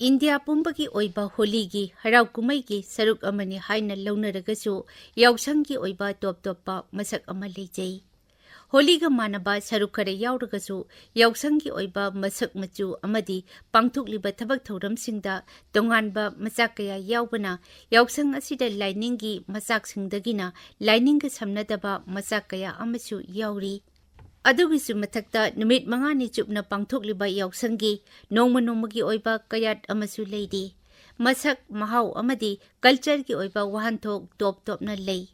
India pumbagi oiba holigi harau kumaigi saruk amani haina launaragasu Yaosanggi oiba top-toppa masak ama leijai. Holiga manaba saruk khara yauragasu Yaosanggi oiba masak machu amadi pangthokliba thabak thauramsingda tonganba machak kaya yaubana Yaosang asida lainingi machaksingdagina laininga samnadaba machak kaya amachu yauri. Adugisu mathakta numit mangani chupna pangthokliba Yaosanggi nongma-nongmagi oiba kayat amasu leidi. Masak mahau amadi culture gi oiba wahanthok top-topna lei.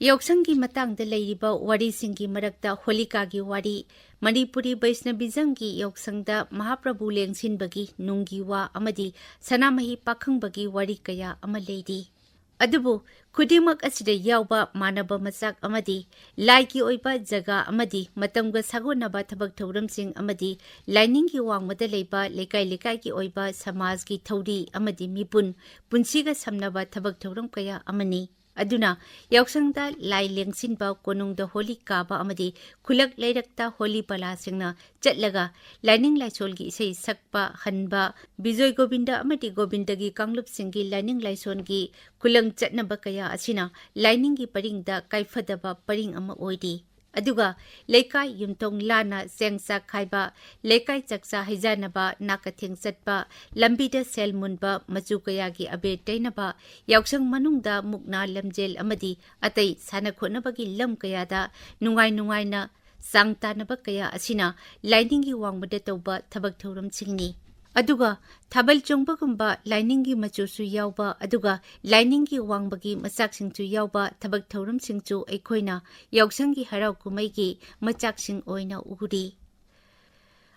Yaosanggi matangda leiriba warisingi marakta Holikagi wari, Manipuri Vaishnabismgi Yaosangda Mahaprabhu lengsinbagi nunggi wa amadi sanamahi pakhangbagi wari kaya ama leidi. Adubu kudimak asida yauba manaba masak amadi laiki oiba jaga amadi matamga sagonaba thabak thauramsing amadi lainingi wangmada leiba lekai ki oiba samajgi thauri amadi mipun punsiga samnaba thabak thauram kaya amani. Aduna Yaosangda lai lengsinba konungda holi kaba amadi khulak leirakta holi palasingna chatlaga laining laisolgi isei sakpa hanba Bijoy Govinda amadi Govindagi kanglupsingi laining laisongi kulang chatnaba kaya asina lainingi paringda kaifadaba paring ama oidi. Aduga leikai yumtong lana sengsa khaiba leikai chaksa hijanaba nakatheng chatpa lambida selmunba machu kayagi abe tainaba Yaosang manungda mukna lamjel amadi atai sana khonabagi lam kayada nungai na sangtanaba kaya asina lainingi wangmada tawba thabak thauram chingni. Aduga thabal chongbagumba lainingi machusu yauba aduga lainingi wangbagi machaksingchu yauba thabak thauram singchu aikhoina Yaosanggi harau kumaigi machaksing oina uri.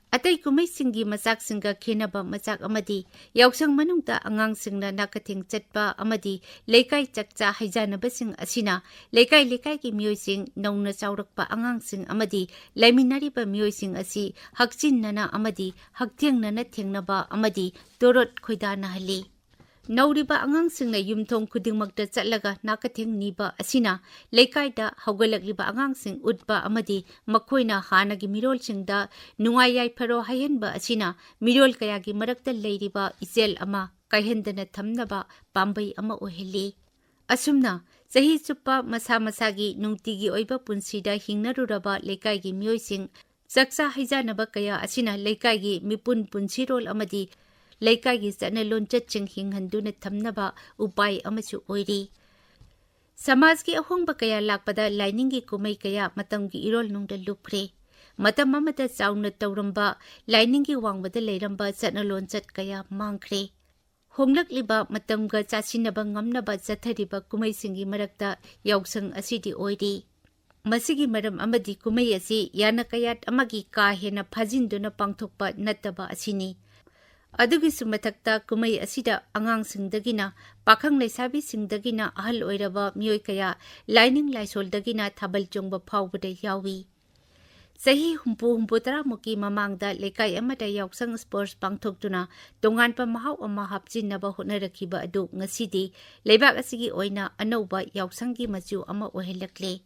Atai kumaisingi machaksinga khenaba machak amadi Yaosang manungda angangsingna nakatheng chatpa amadi leikai chakcha haijanabasing asina leikai ki mioising nauna chaurakpa angangsing amadi laiminariba mioising asi hakchinnana amadi hakthengnana thengnaba amadi torot khoidana hali. Nauriba angangsingna yumthong khudingmakta chatlaga nakatheng niba asina leikaida haugalakliba angangsing utba amadi makhoina hanagi mirolsingda nungai yaifaro hayenba asina mirol kayagi marakta leiriba isel ama kaihendana thamnaba pambai ama oheli. Asumna sahi chuppa masagi nungtigi oiba punsida hingnaruraba leikaigi mioising chaksa hijanaba kaya asina leikaigi mipun punsirol amadi leikaigi chanalon chaching hinghanduna thamnaba upai amachu oiri. Samajgi ahongba kaya lakpada lainingi kumai kaya matamgi irol nungda lupre. Matam amada chauna tauramba lainingi wangbada leiramba chanalon chat kaya mangkhre. Honglakliba matamga chasinaba ngamnaba chathariba kumaisingi marakta Yaosang asidi oiri. Masigi maram amadi kumai asi yana kayat amagi ka hena phajinduna pangthokpa nattaba asini. Adugisu mathakta kumai asida angangsingdagina pakhang leisabisingdagina ahal oiraba mioi kaya laining laisoldagina thabal chongba phawbada yawi. Sahi humpu tara muki mamangda lekai amada Yaosang sports pangthoktuna tonganpa mahau ama hapchinnaba hotnarakiba adu ngasidi leibak asigi oina anauba Yaosanggi machu ama ohelakle.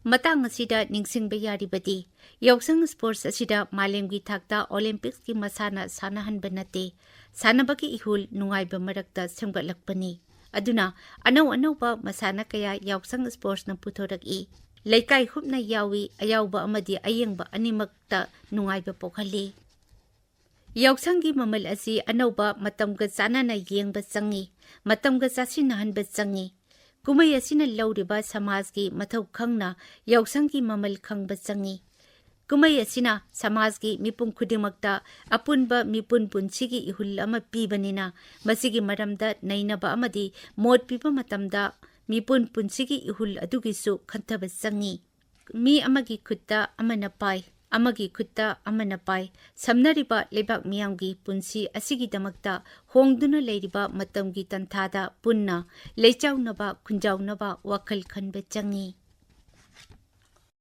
Matang asida ningsingba yaribadi Yaosang sports asida malemgi thakta Olympics ki masana sanahanba nate sanabagi ihul nungaiba marakta semgatlakpani. Aduna anau-anauba masana kaya Yaosang sports na puthoraki. Leikai hupna yawi ayauba amadi ayengba animakta nungaiba pokhali. Yaosanggi mamal asi anauba matamga chanana yengba changi matamga chasinahanba changi. Kumai asina lauriba samajgi mathau khangna Yaosanggi mamal khangba changi. Kumai asina samajgi mipum khudimakta apunba mipun punsigi ihul ama pibanina masigi maramda nainaba amadi mot piba matamda mipun punsigi ihul adugisu khanthaba changi. Mi amagi khutta amana pai samnariba lebak miyamgi punsi asigidamakta hongduna leiriba matamgi tanthada punna leichaunaba khunjaunaba wakhal khanba changi.